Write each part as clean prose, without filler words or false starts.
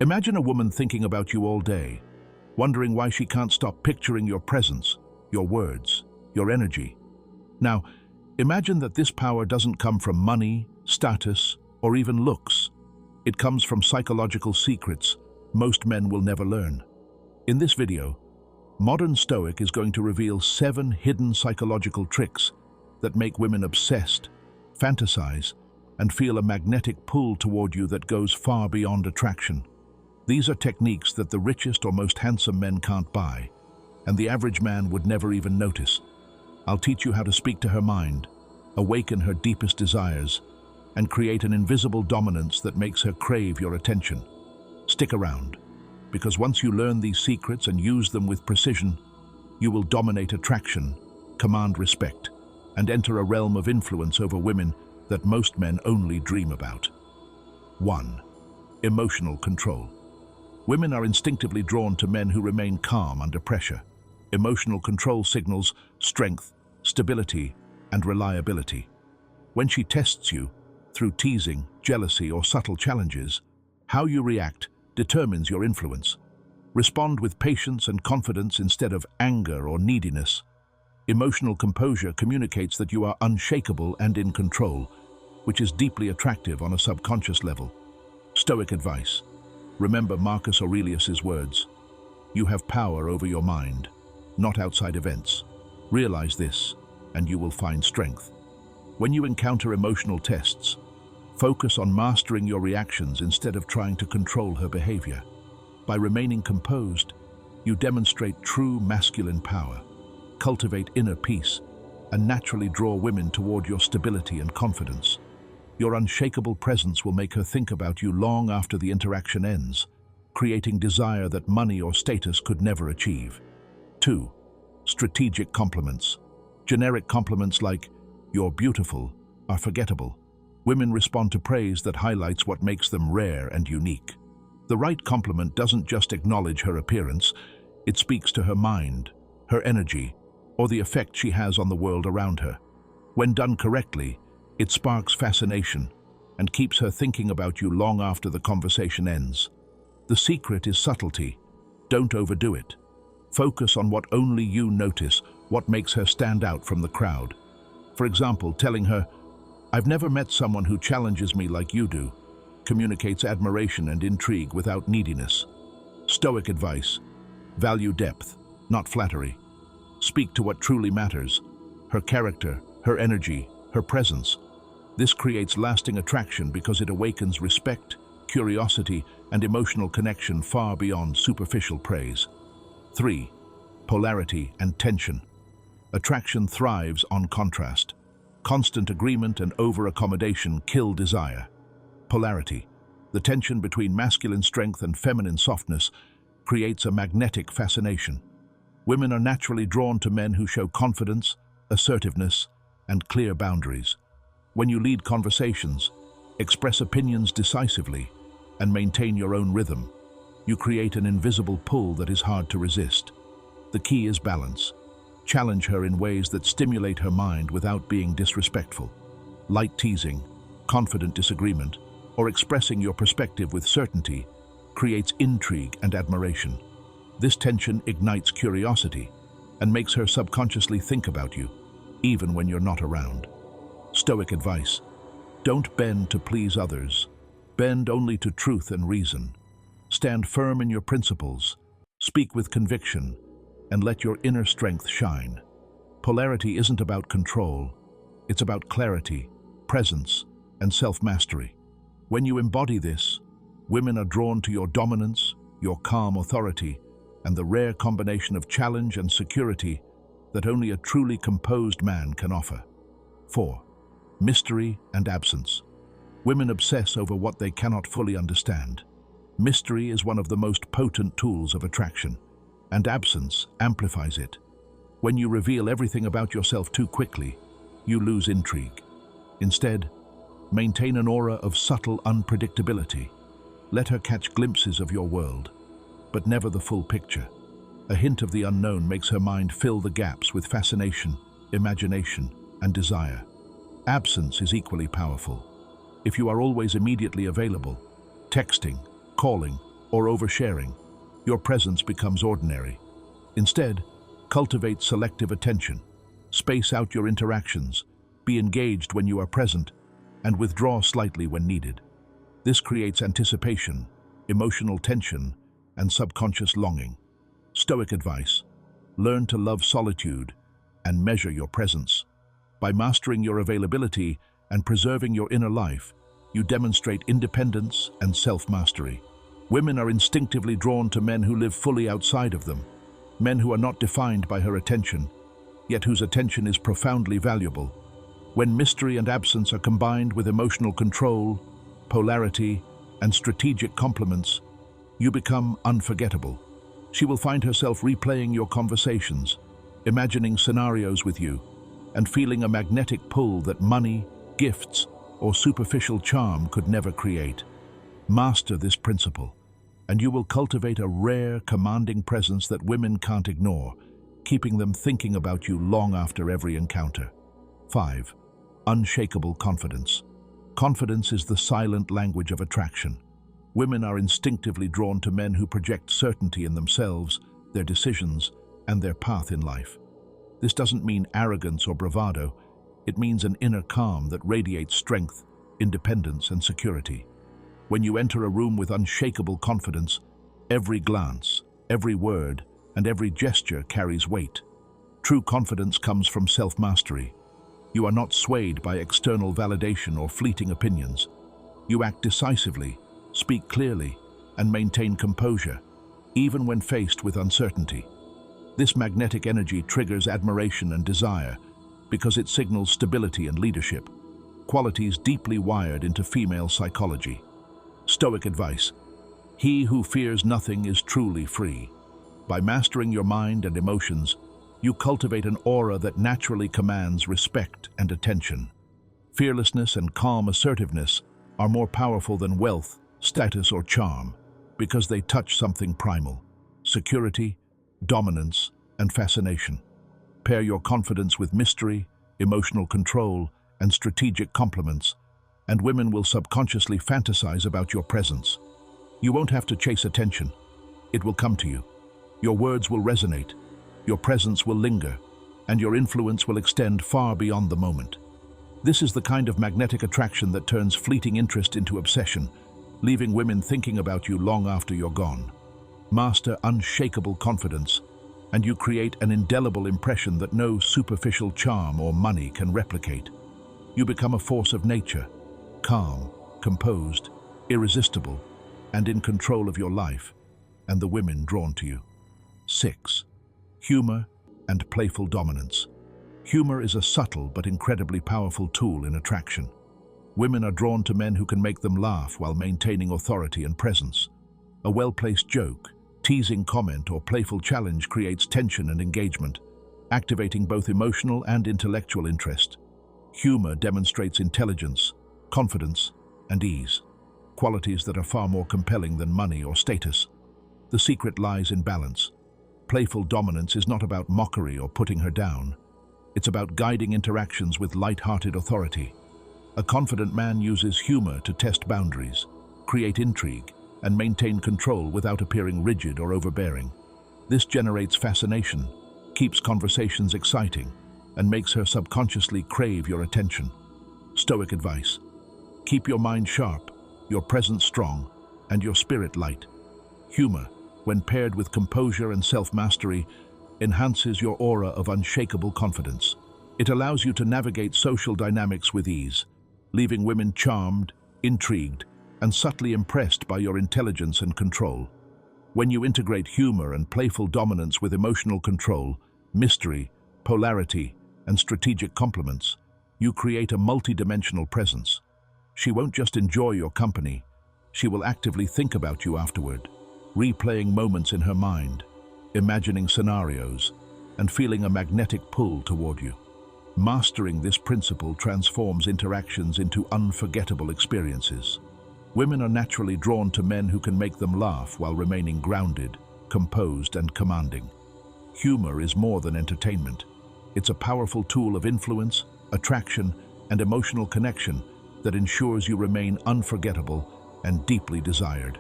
Imagine a woman thinking about you all day, wondering why she can't stop picturing your presence, your words, your energy. Now, imagine that this power doesn't come from money, status, or even looks. It comes from psychological secrets most men will never learn. In this video, modern Stoic is going to reveal 7 hidden psychological tricks that make women obsessed, fantasize, and feel a magnetic pull toward you that goes far beyond attraction. These are techniques that the richest or most handsome men can't buy, and the average man would never even notice. I'll teach you how to speak to her mind, awaken her deepest desires, and create an invisible dominance that makes her crave your attention. Stick around, because once you learn these secrets and use them with precision, you will dominate attraction, command respect, and enter a realm of influence over women that most men only dream about. 1. Emotional control. Women are instinctively drawn to men who remain calm under pressure. Emotional control signals strength, stability, and reliability. When she tests you, through teasing, jealousy, or subtle challenges, how you react determines your influence. Respond with patience and confidence instead of anger or neediness. Emotional composure communicates that you are unshakable and in control, which is deeply attractive on a subconscious level. Stoic advice. Remember Marcus Aurelius's words, "You have power over your mind, not outside events." Realize this, and you will find strength. When you encounter emotional tests, focus on mastering your reactions instead of trying to control her behavior. By remaining composed, you demonstrate true masculine power, cultivate inner peace, and naturally draw women toward your stability and confidence. Your unshakable presence will make her think about you long after the interaction ends, creating desire that money or status could never achieve. 2. Strategic compliments. Generic compliments like, "You're beautiful," are forgettable. Women respond to praise that highlights what makes them rare and unique. The right compliment doesn't just acknowledge her appearance, it speaks to her mind, her energy, or the effect she has on the world around her. When done correctly, it sparks fascination and keeps her thinking about you long after the conversation ends. The secret is subtlety. Don't overdo it. Focus on what only you notice, what makes her stand out from the crowd. For example, telling her, "I've never met someone who challenges me like you do," communicates admiration and intrigue without neediness. Stoic advice. Value depth, not flattery. Speak to what truly matters, her character, her energy, her presence. This creates lasting attraction because it awakens respect, curiosity, and emotional connection far beyond superficial praise. 3. Polarity and tension. Attraction thrives on contrast. Constant agreement and over-accommodation kill desire. Polarity, the tension between masculine strength and feminine softness, creates a magnetic fascination. Women are naturally drawn to men who show confidence, assertiveness, and clear boundaries. When you lead conversations, express opinions decisively, and maintain your own rhythm, you create an invisible pull that is hard to resist. The key is balance. Challenge her in ways that stimulate her mind without being disrespectful. Light teasing, confident disagreement, or expressing your perspective with certainty creates intrigue and admiration. This tension ignites curiosity and makes her subconsciously think about you, even when you're not around. Stoic advice. Don't bend to please others. Bend only to truth and reason. Stand firm in your principles, speak with conviction, and let your inner strength shine. Polarity isn't about control. It's about clarity, presence, and self-mastery. When you embody this, women are drawn to your dominance, your calm authority, and the rare combination of challenge and security that only a truly composed man can offer. 4. Mystery and absence. Women obsess over what they cannot fully understand. Mystery is one of the most potent tools of attraction, and absence amplifies it. When you reveal everything about yourself too quickly, you lose intrigue. Instead, maintain an aura of subtle unpredictability. Let her catch glimpses of your world, but never the full picture. A hint of the unknown makes her mind fill the gaps with fascination, imagination, and desire. Absence is equally powerful. If you are always immediately available, texting, calling, or oversharing. Your presence becomes ordinary. Instead, cultivate selective attention. Space out your interactions, be engaged when you are present, and withdraw slightly when needed. This creates anticipation, emotional tension, and subconscious longing. Stoic advice: learn to love solitude and measure your presence. By mastering your availability and preserving your inner life, you demonstrate independence and self-mastery. Women are instinctively drawn to men who live fully outside of them, men who are not defined by her attention, yet whose attention is profoundly valuable. When mystery and absence are combined with emotional control, polarity, and strategic complements, you become unforgettable. She will find herself replaying your conversations, imagining scenarios with you, and feeling a magnetic pull that money, gifts, or superficial charm could never create. Master this principle, and you will cultivate a rare, commanding presence that women can't ignore, keeping them thinking about you long after every encounter. 5. Unshakable confidence. Confidence is the silent language of attraction. Women are instinctively drawn to men who project certainty in themselves, their decisions, and their path in life. This doesn't mean arrogance or bravado. It means an inner calm that radiates strength, independence, and security. When you enter a room with unshakable confidence, every glance, every word, and every gesture carries weight. True confidence comes from self-mastery. You are not swayed by external validation or fleeting opinions. You act decisively, speak clearly, and maintain composure, even when faced with uncertainty. This magnetic energy triggers admiration and desire because it signals stability and leadership, qualities deeply wired into female psychology. Stoic advice: he who fears nothing is truly free. By mastering your mind and emotions, you cultivate an aura that naturally commands respect and attention. Fearlessness and calm assertiveness are more powerful than wealth, status, or charm because they touch something primal: security, dominance, and fascination. Pair your confidence with mystery, emotional control, and strategic complements, and women will subconsciously fantasize about your presence. You won't have to chase attention. It will come to you. Your words will resonate, your presence will linger, and your influence will extend far beyond the moment. This is the kind of magnetic attraction that turns fleeting interest into obsession, leaving women thinking about you long after you're gone. Master unshakable confidence, and you create an indelible impression that no superficial charm or money can replicate. You become a force of nature, calm, composed, irresistible, and in control of your life, and the women drawn to you. 6. Humor and playful dominance. Humor is a subtle but incredibly powerful tool in attraction. Women are drawn to men who can make them laugh while maintaining authority and presence. A well-placed joke, teasing comment, or playful challenge creates tension and engagement, activating both emotional and intellectual interest. Humor demonstrates intelligence, confidence, and ease, qualities that are far more compelling than money or status. The secret lies in balance. Playful dominance is not about mockery or putting her down. It's about guiding interactions with light-hearted authority. A confident man uses humor to test boundaries, create intrigue, and maintain control without appearing rigid or overbearing. This generates fascination, keeps conversations exciting, and makes her subconsciously crave your attention. Stoic advice: keep your mind sharp, your presence strong, and your spirit light. Humor, when paired with composure and self-mastery, enhances your aura of unshakable confidence. It allows you to navigate social dynamics with ease, leaving women charmed, intrigued, and subtly impressed by your intelligence and control. When you integrate humor and playful dominance with emotional control, mystery, polarity, and strategic complements, you create a multi-dimensional presence. She won't just enjoy your company, she will actively think about you afterward, replaying moments in her mind, imagining scenarios, and feeling a magnetic pull toward you. Mastering this principle transforms interactions into unforgettable experiences. Women are naturally drawn to men who can make them laugh while remaining grounded, composed, and commanding. Humor is more than entertainment. It's a powerful tool of influence, attraction, and emotional connection that ensures you remain unforgettable and deeply desired.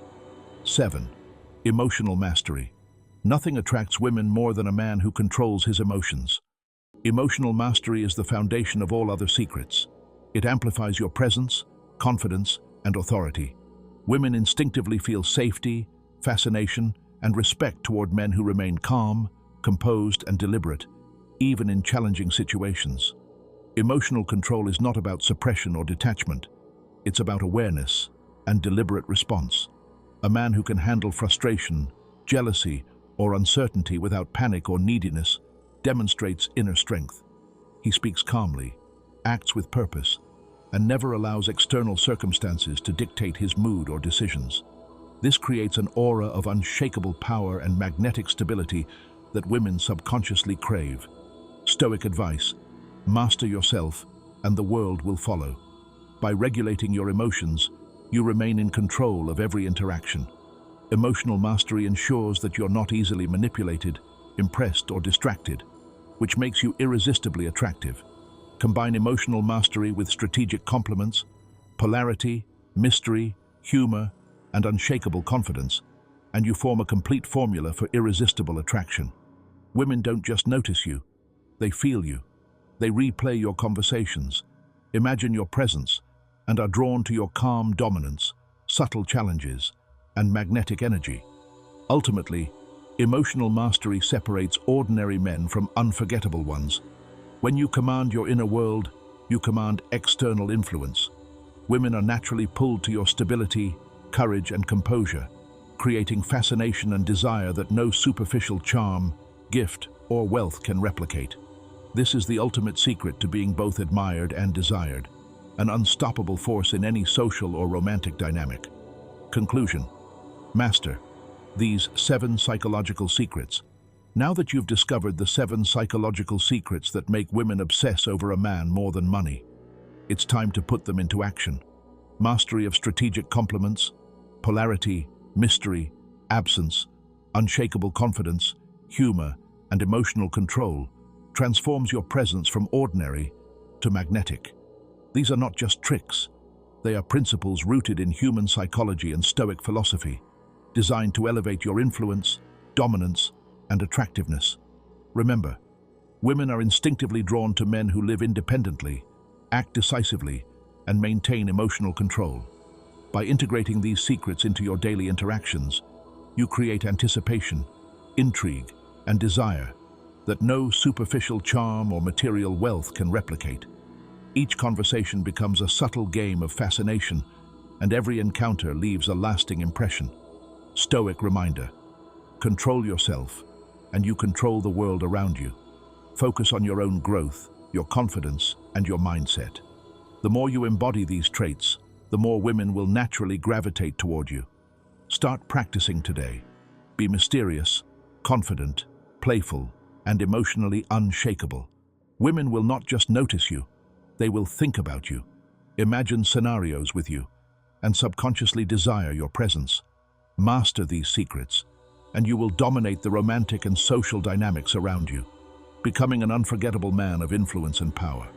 7. Emotional mastery. Nothing attracts women more than a man who controls his emotions. Emotional mastery is the foundation of all other secrets. It amplifies your presence, confidence, and authority. Women instinctively feel safety, fascination, and respect toward men who remain calm, composed, and deliberate, even in challenging situations. Emotional control is not about suppression or detachment. It's about awareness and deliberate response. A man who can handle frustration, jealousy, or uncertainty without panic or neediness demonstrates inner strength. He speaks calmly, acts with purpose, and never allows external circumstances to dictate his mood or decisions. This creates an aura of unshakable power and magnetic stability that women subconsciously crave. Stoic advice: master yourself, and the world will follow. By regulating your emotions, you remain in control of every interaction. Emotional mastery ensures that you're not easily manipulated, impressed, or distracted, which makes you irresistibly attractive. Combine emotional mastery with strategic compliments, polarity, mystery, humor, and unshakable confidence, and you form a complete formula for irresistible attraction. Women don't just notice you, they feel you. They replay your conversations, imagine your presence, and are drawn to your calm dominance, subtle challenges, and magnetic energy. Ultimately, emotional mastery separates ordinary men from unforgettable ones. When you command your inner world, you command external influence. Women are naturally pulled to your stability, courage, and composure, creating fascination and desire that no superficial charm, gift, or wealth can replicate. This is the ultimate secret to being both admired and desired, an unstoppable force in any social or romantic dynamic. Conclusion: master these 7 psychological secrets. Now that you've discovered the 7 psychological secrets that make women obsess over a man more than money, it's time to put them into action. Mastery of strategic compliments, polarity, mystery, absence, unshakable confidence, humor, and emotional control transforms your presence from ordinary to magnetic. These are not just tricks. They are principles rooted in human psychology and Stoic philosophy, designed to elevate your influence, dominance, and attractiveness. Remember, women are instinctively drawn to men who live independently, act decisively, and maintain emotional control. By integrating these secrets into your daily interactions, you create anticipation, intrigue, and desire that no superficial charm or material wealth can replicate. Each conversation becomes a subtle game of fascination, and every encounter leaves a lasting impression. Stoic reminder: control yourself, and you control the world around you. Focus on your own growth, your confidence, and your mindset. The more you embody these traits, the more women will naturally gravitate toward you. Start practicing today. Be mysterious, confident, playful, and emotionally unshakable. Women will not just notice you, they will think about you, imagine scenarios with you, and subconsciously desire your presence. Master these secrets, and you will dominate the romantic and social dynamics around you, becoming an unforgettable man of influence and power.